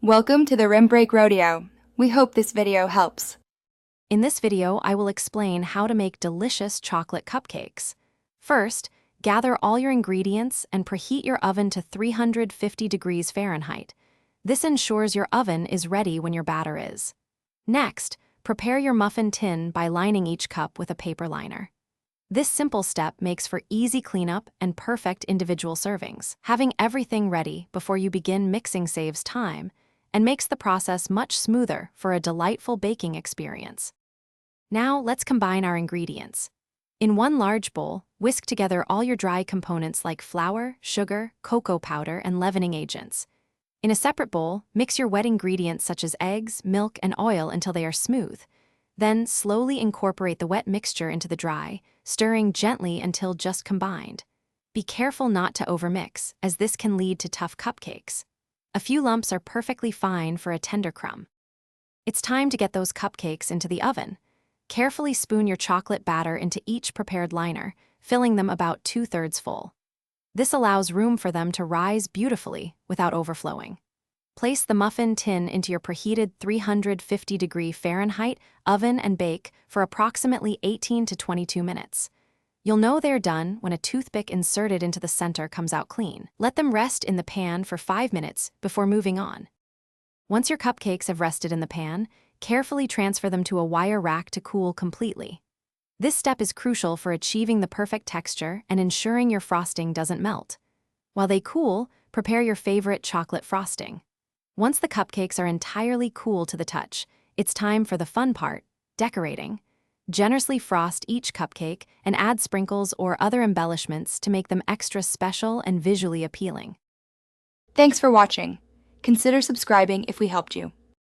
Welcome to the Rim Break Rodeo. We hope this video helps. In this video, I will explain how to make delicious chocolate cupcakes. First, gather all your ingredients and preheat your oven to 350 degrees Fahrenheit. This ensures your oven is ready when your batter is. Next, prepare your muffin tin by lining each cup with a paper liner. This simple step makes for easy cleanup and perfect individual servings. Having everything ready before you begin mixing saves time and makes the process much smoother for a delightful baking experience. Now let's combine our ingredients. In one large bowl, whisk together all your dry components like flour, sugar, cocoa powder, and leavening agents. In a separate bowl, mix your wet ingredients such as eggs, milk, and oil until they are smooth. Then slowly incorporate the wet mixture into the dry, stirring gently until just combined. Be careful not to overmix, as this can lead to tough cupcakes. A few lumps are perfectly fine for a tender crumb. It's time to get those cupcakes into the oven. Carefully spoon your chocolate batter into each prepared liner, filling them about 2/3 full. This allows room for them to rise beautifully without overflowing. Place the muffin tin into your preheated 350 degree Fahrenheit oven and bake for approximately 18 to 22 minutes. You'll know they're done when a toothpick inserted into the center comes out clean. Let them rest in the pan for 5 minutes before moving on. Once your cupcakes have rested in the pan, carefully transfer them to a wire rack to cool completely. This step is crucial for achieving the perfect texture and ensuring your frosting doesn't melt. While they cool, prepare your favorite chocolate frosting. Once the cupcakes are entirely cool to the touch, it's time for the fun part, decorating. Generously frost each cupcake and add sprinkles or other embellishments to make them extra special and visually appealing. Thanks for watching. Consider subscribing if we helped you.